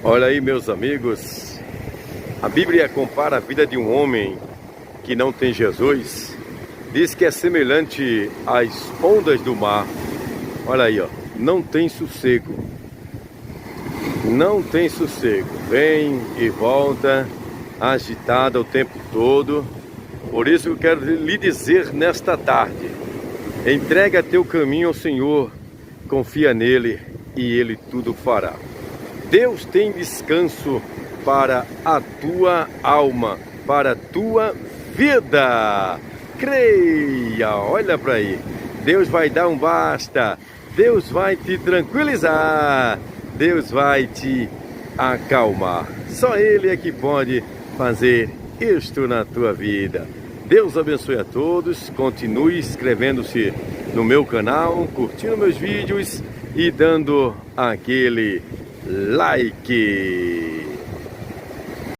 Olha aí, meus amigos, a Bíblia compara a vida de um homem que não tem Jesus, diz que é semelhante às ondas do mar. Olha aí, ó, não tem sossego, não tem sossego, vem e volta, agitada o tempo todo. Por isso eu quero lhe dizer nesta tarde: entrega teu caminho ao Senhor, confia nele e ele tudo fará. Deus tem descanso para a tua alma, para a tua vida. Creia, olha para aí. Deus vai dar um basta. Deus vai te tranquilizar. Deus vai te acalmar. Só Ele é que pode fazer isto na tua vida. Deus abençoe a todos. Continue inscrevendo-se no meu canal, curtindo meus vídeos e dando aquele like.